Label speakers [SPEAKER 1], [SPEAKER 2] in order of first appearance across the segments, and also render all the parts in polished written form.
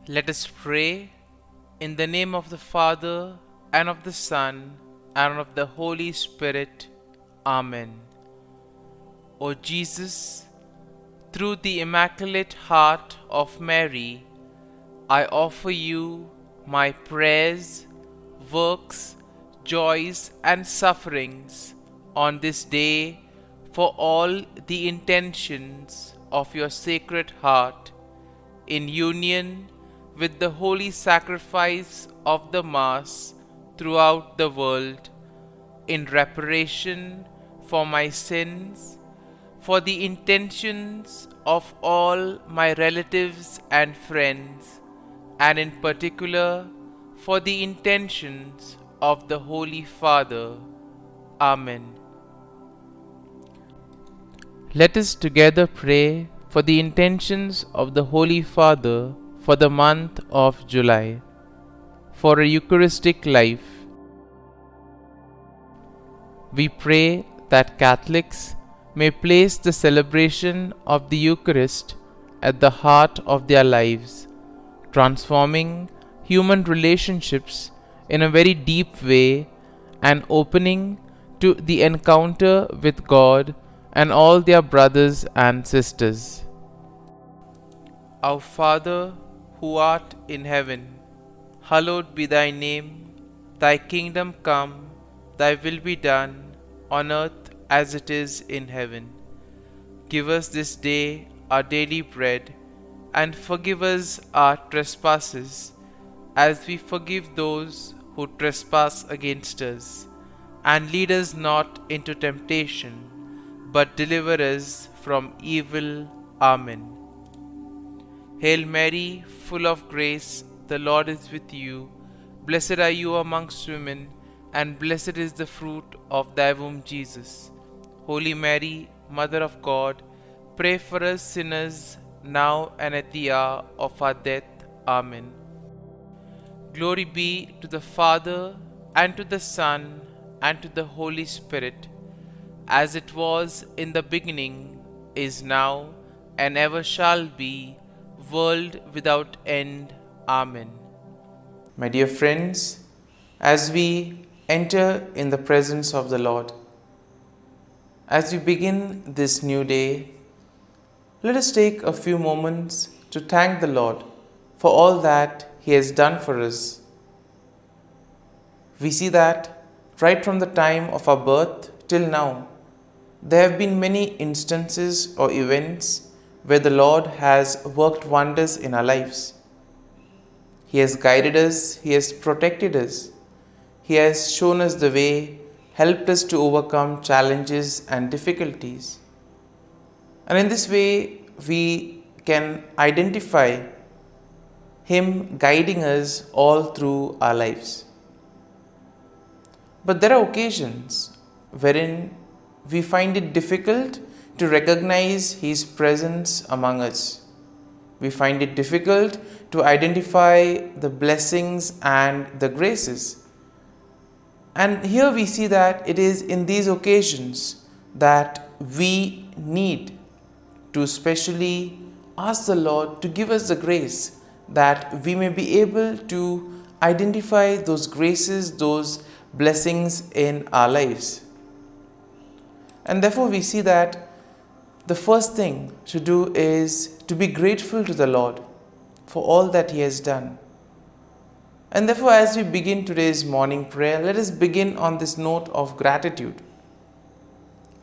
[SPEAKER 1] Let us pray in the name of the Father, and of the Son, and of the Holy Spirit. Amen. O Jesus, through the Immaculate Heart of Mary, I offer you my prayers, works, joys, and sufferings on this day for all the intentions of your Sacred Heart, in union with the holy sacrifice of the Mass throughout the world, in reparation for my sins, for the intentions of all my relatives and friends, and in particular for the intentions of the Holy Father. Amen. Let us together pray for the intentions of the Holy Father for the month of July, for a Eucharistic life. We pray that Catholics may place the celebration of the Eucharist at the heart of their lives, transforming human relationships in a very deep way and opening to the encounter with God and all their brothers and sisters. Our Father, who art in heaven, hallowed be thy name. Thy kingdom come, thy will be done, on earth as it is in heaven. Give us this day our daily bread, and forgive us our trespasses, as we forgive those who trespass against us. And lead us not into temptation, but deliver us from evil. Amen. Hail Mary, full of grace, the Lord is with you. Blessed are you amongst women, and blessed is the fruit of thy womb, Jesus. Holy Mary, Mother of God, pray for us sinners, now and at the hour of our death. Amen. Glory be to the Father, and to the Son, and to the Holy Spirit, as it was in the beginning, is now, and ever shall be, world without end. Amen. My dear friends, as we enter in the presence of the Lord, as we begin this new day, let us take a few moments to thank the Lord for all that He has done for us. We see that right from the time of our birth till now, there have been many instances or events where the Lord has worked wonders in our lives. He has guided us, He has protected us, He has shown us the way, helped us to overcome challenges and difficulties. And in this way, we can identify Him guiding us all through our lives. But there are occasions wherein we find it difficult to recognize His presence among us. We find it difficult to identify the blessings and the graces. And here we see that it is in these occasions that we need to specially ask the Lord to give us the grace that we may be able to identify those graces, those blessings in our lives. And therefore we see that the first thing to do is to be grateful to the Lord for all that He has done. And therefore, as we begin today's morning prayer, let us begin on this note of gratitude.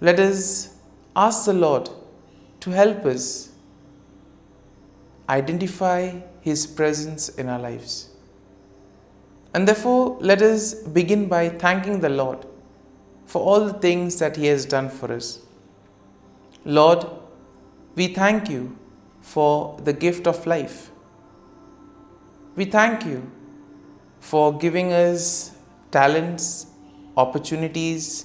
[SPEAKER 1] Let us ask the Lord to help us identify His presence in our lives. And therefore, let us begin by thanking the Lord for all the things that He has done for us. Lord, we thank You for the gift of life. We thank You for giving us talents, opportunities,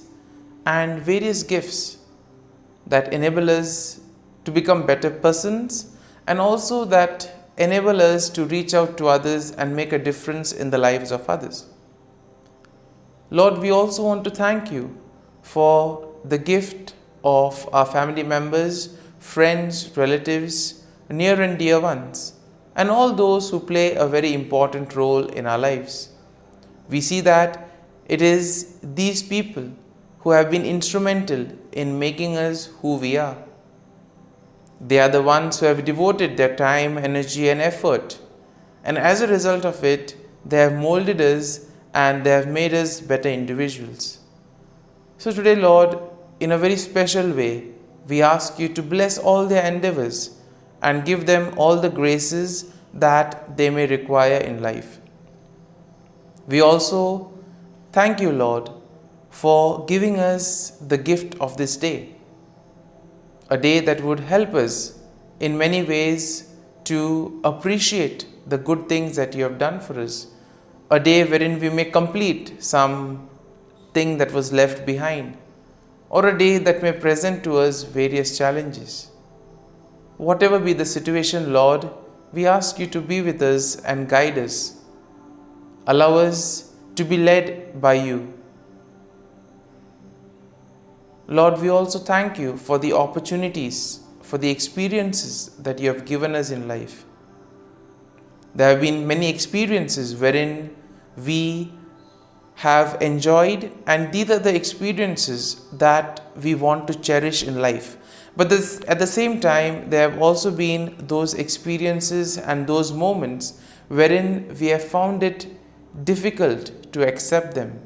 [SPEAKER 1] and various gifts that enable us to become better persons, and also that enable us to reach out to others and make a difference in the lives of others. Lord, we also want to thank You for the gift of our family members, friends, relatives, near and dear ones, and all those who play a very important role in our lives. We see that it is these people who have been instrumental in making us who we are. They are the ones who have devoted their time, energy, and effort, and as a result of it, they have molded us and they have made us better individuals. So today, Lord, in a very special way, we ask you to bless all their endeavors and give them all the graces that they may require in life. We also thank you, Lord, for giving us the gift of this day, a day that would help us in many ways to appreciate the good things that you have done for us, a day wherein we may complete some thing that was left behind, or a day that may present to us various challenges. Whatever be the situation, Lord, we ask you to be with us and guide us. Allow us to be led by you. Lord, we also thank you for the opportunities, for the experiences that you have given us in life. There have been many experiences wherein we have enjoyed, and these are the experiences that we want to cherish in life. But at the same time, there have also been those experiences and those moments wherein we have found it difficult to accept them.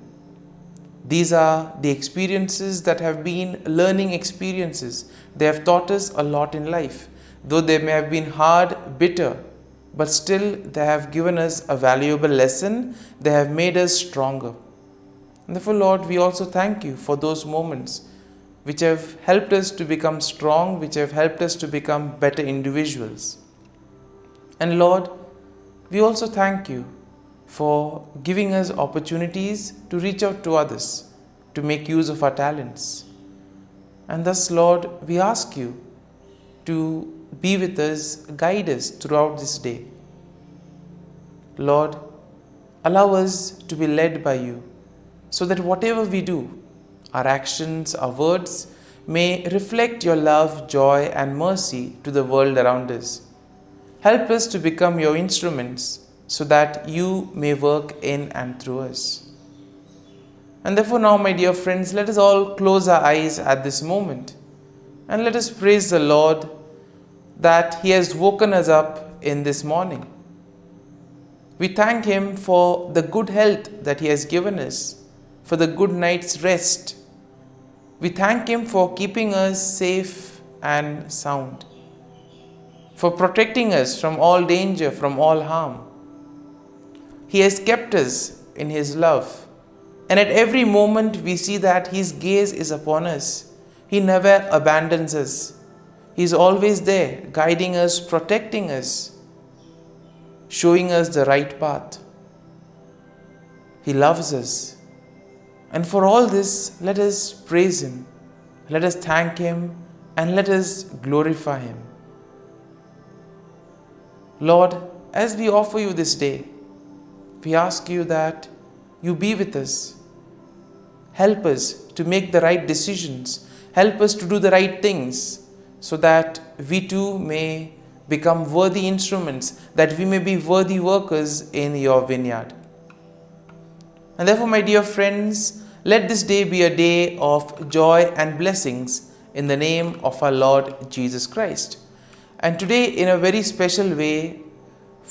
[SPEAKER 1] These are the experiences that have been learning experiences. They have taught us a lot in life. Though they may have been hard, bitter, but still they have given us a valuable lesson. They have made us stronger. And therefore, Lord, we also thank you for those moments which have helped us to become strong, which have helped us to become better individuals. And Lord, we also thank you for giving us opportunities to reach out to others, to make use of our talents. And thus, Lord, we ask you to be with us, guide us throughout this day. Lord, allow us to be led by you, so that whatever we do, our actions, our words, may reflect your love, joy, and mercy to the world around us. Help us to become your instruments, so that you may work in and through us. And therefore now, my dear friends, let us all close our eyes at this moment and let us praise the Lord that He has woken us up in this morning. We thank Him for the good health that He has given us, for the good night's rest. We thank Him for keeping us safe and sound, for protecting us from all danger, from all harm. He has kept us in His love, and at every moment we see that His gaze is upon us. He never abandons us. He is always there, guiding us, protecting us, showing us the right path. He loves us. And for all this, let us praise Him, let us thank Him, and let us glorify Him. Lord, as we offer you this day, we ask you that you be with us. Help us to make the right decisions. Help us to do the right things, so that we too may become worthy instruments, that we may be worthy workers in your vineyard. And therefore, my dear friends, let this day be a day of joy and blessings in the name of our Lord Jesus Christ. And today, in a very special way,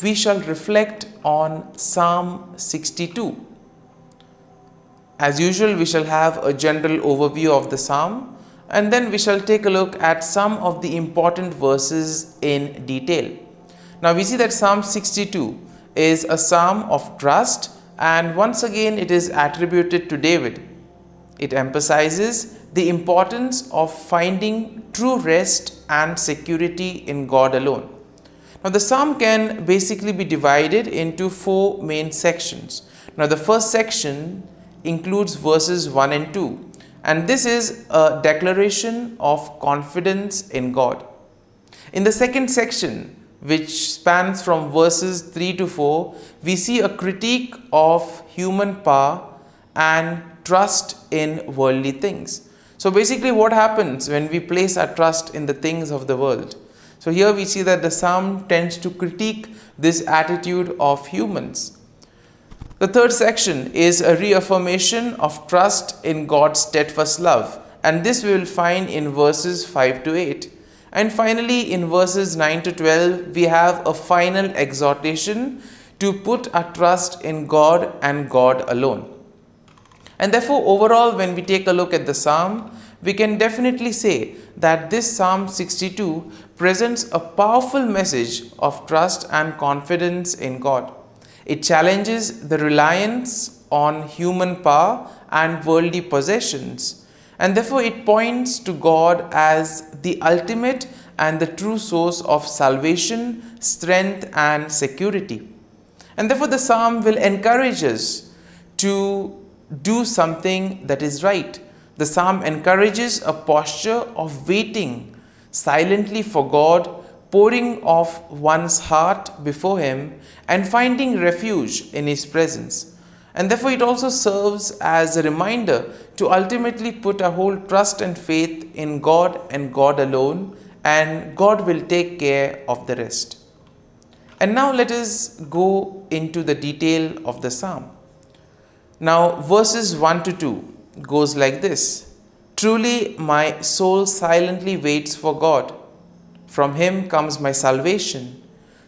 [SPEAKER 1] we shall reflect on Psalm 62. As usual, we shall have a general overview of the psalm, and then we shall take a look at some of the important verses in detail. Now we see that Psalm 62 is a psalm of trust, and once again it is attributed to David. It emphasizes the importance of finding true rest and security in God alone. Now the psalm can basically be divided into four main sections. Now the first section includes verses 1 and 2, and this is a declaration of confidence in God. In the second section, which spans from verses 3 to 4, we see a critique of human power and trust in worldly things. So basically what happens when we place our trust in the things of the world? So here we see that the psalm tends to critique this attitude of humans. The third section is a reaffirmation of trust in God's steadfast love, and this we will find in verses 5 to 8. And finally, in verses 9 to 12, we have a final exhortation to put our trust in God and God alone. And therefore, overall, when we take a look at the psalm, we can definitely say that this Psalm 62 presents a powerful message of trust and confidence in God. It challenges the reliance on human power and worldly possessions, and therefore it points to God as the ultimate and the true source of salvation, strength, and security. And therefore the psalm will encourage us to do something that is right. The psalm encourages a posture of waiting silently for God, pouring off one's heart before Him, and finding refuge in His presence. And therefore it also serves as a reminder to ultimately put our whole trust and faith in God and God alone, and God will take care of the rest. And now let us go into the detail of the psalm. Now verses 1 to 2 goes like this: Truly my soul silently waits for God. From Him comes my salvation.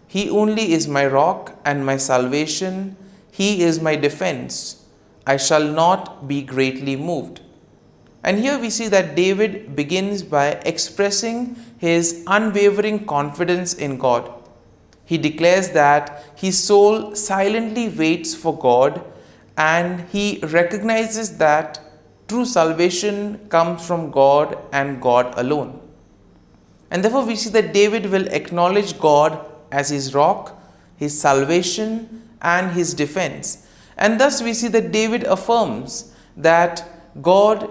[SPEAKER 1] He only is my rock and my salvation. He is my defense. I shall not be greatly moved. And here we see that David begins by expressing his unwavering confidence in God. He declares that his soul silently waits for God, and he recognizes that true salvation comes from God and God alone. And therefore we see that David will acknowledge God as his rock, his salvation, and his defense. And thus we see that David affirms that God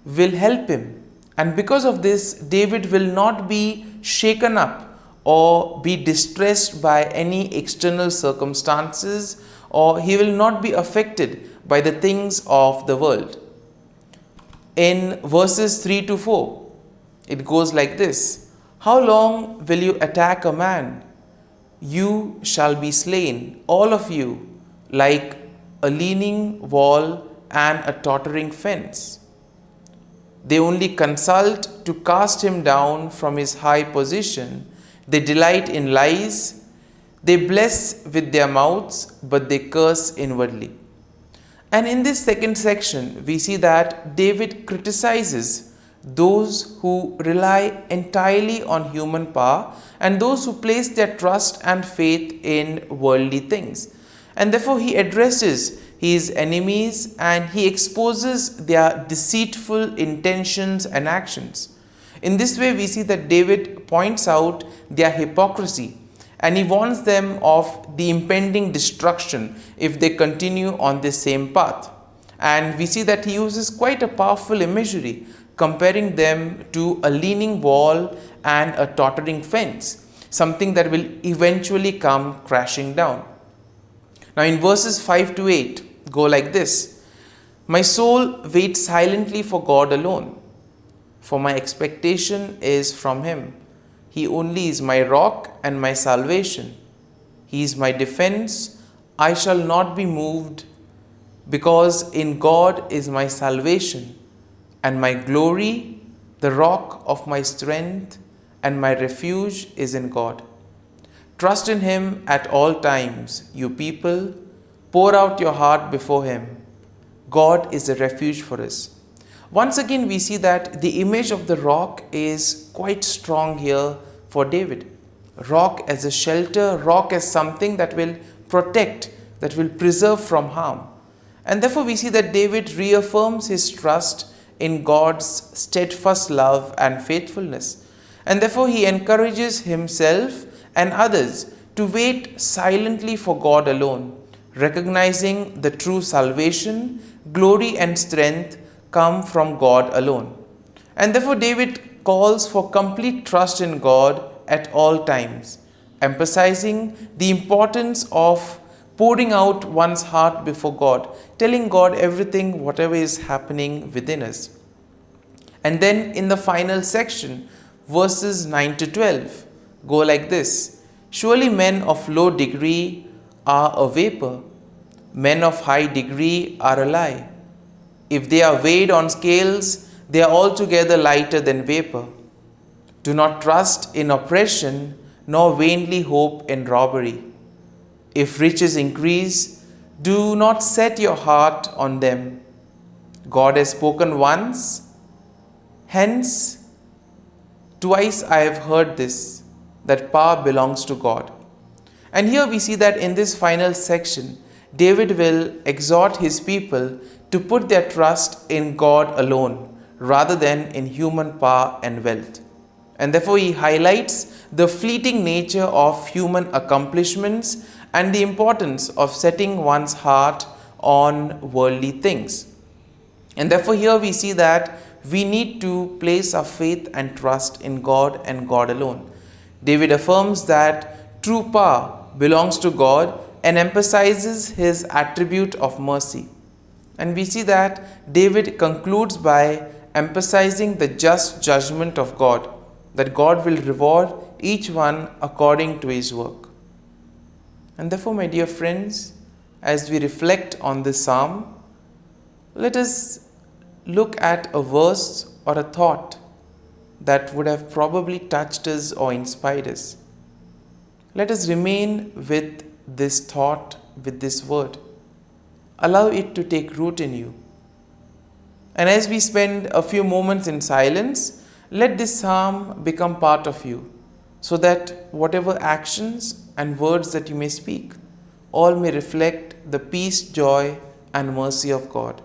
[SPEAKER 1] will help him. And because of this, David will not be shaken up or be distressed by any external circumstances, or he will not be affected by the things of the world. In verses 3 to 4, it goes like this: How long will you attack a man? You shall be slain, all of you, like a leaning wall and a tottering fence. They only consult to cast him down from his high position. They delight in lies. They bless with their mouths, but they curse inwardly. And in this second section, we see that David criticizes those who rely entirely on human power and those who place their trust and faith in worldly things. And therefore he addresses his enemies and he exposes their deceitful intentions and actions. In this way, we see that David points out their hypocrisy, and he warns them of the impending destruction if they continue on this same path. And we see that he uses quite a powerful imagery, comparing them to a leaning wall and a tottering fence, something that will eventually come crashing down. Now in verses 5 to 8 go like this: My soul waits silently for God alone, for my expectation is from Him. He only is my rock and my salvation. He is my defense. I shall not be moved, because in God is my salvation and my glory, the rock of my strength, and my refuge is in God. Trust in Him at all times, you people. Pour out your heart before Him. God is a refuge for us. Once again, we see that the image of the rock is quite strong here for David. Rock as a shelter, rock as something that will protect, that will preserve from harm. And therefore we see that David reaffirms his trust in God's steadfast love and faithfulness. And therefore he encourages himself and others to wait silently for God alone, recognizing the true salvation, glory, and strength come from God alone. And therefore David calls for complete trust in God at all times, emphasizing the importance of pouring out one's heart before God, telling God everything, whatever is happening within us. And then in the final section, verses 9 to 12, go like this: surely men of low degree are a vapor, men of high degree are a lie. If they are weighed on scales, they are altogether lighter than vapor. Do not trust in oppression, nor vainly hope in robbery. If riches increase, do not set your heart on them. God has spoken once, hence twice I have heard this, that power belongs to God. And here we see that in this final section, David will exhort his people to put their trust in God alone rather than in human power and wealth. And therefore he highlights the fleeting nature of human accomplishments and the importance of setting one's heart on worldly things. And therefore here we see that we need to place our faith and trust in God and God alone. David affirms that true power belongs to God and emphasizes his attribute of mercy. And we see that David concludes by emphasizing the just judgment of God, that God will reward each one according to his work. And therefore, my dear friends, as we reflect on this psalm, let us look at a verse or a thought that would have probably touched us or inspired us. Let us remain with this thought, with this word. Allow it to take root in you. And as we spend a few moments in silence, let this psalm become part of you, so that whatever actions and words that you may speak, all may reflect the peace, joy, and mercy of God.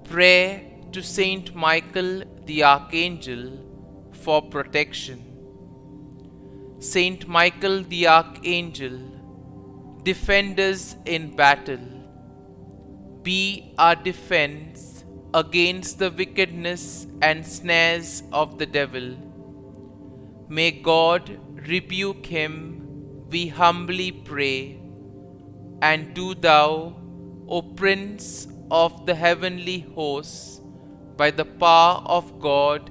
[SPEAKER 1] Prayer to Saint Michael the Archangel for protection. Saint Michael the Archangel, defend us in battle. Be our defense against the wickedness and snares of the devil. May God rebuke him, we humbly pray. And do thou, O Prince of the heavenly hosts, by the power of God,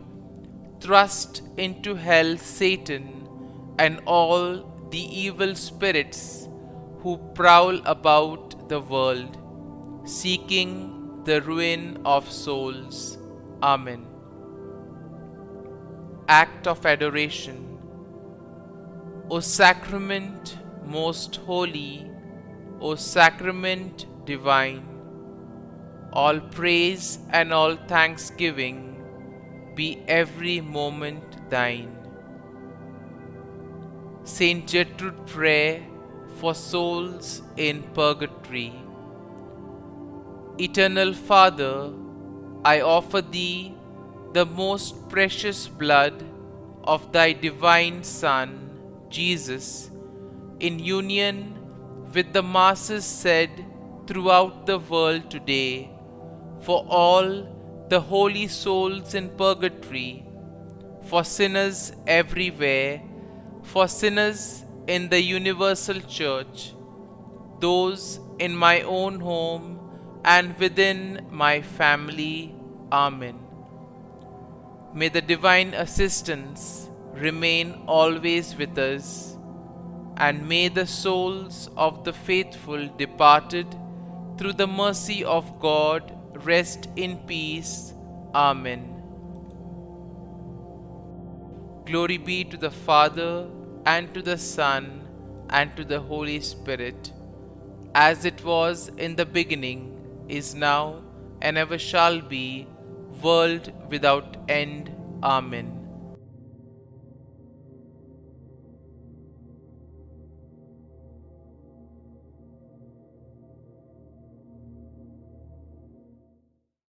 [SPEAKER 1] thrust into hell Satan and all the evil spirits who prowl about the world, seeking the ruin of souls. Amen. Act of Adoration. O Sacrament most holy, O Sacrament divine, all praise and all thanksgiving be every moment thine. Saint Gertrude Prayer for souls in purgatory. Eternal Father, I offer Thee the most precious blood of Thy divine Son, Jesus, in union with the masses said throughout the world today, for all the holy souls in purgatory, for sinners everywhere, for sinners in the universal church, those in my own home and within my family. Amen. May the divine assistance remain always with us, and may the souls of the faithful departed through the mercy of God rest in peace. Amen. Glory be to the Father, and to the Son, and to the Holy Spirit, as it was in the beginning, is now, and ever shall be, world without end. Amen.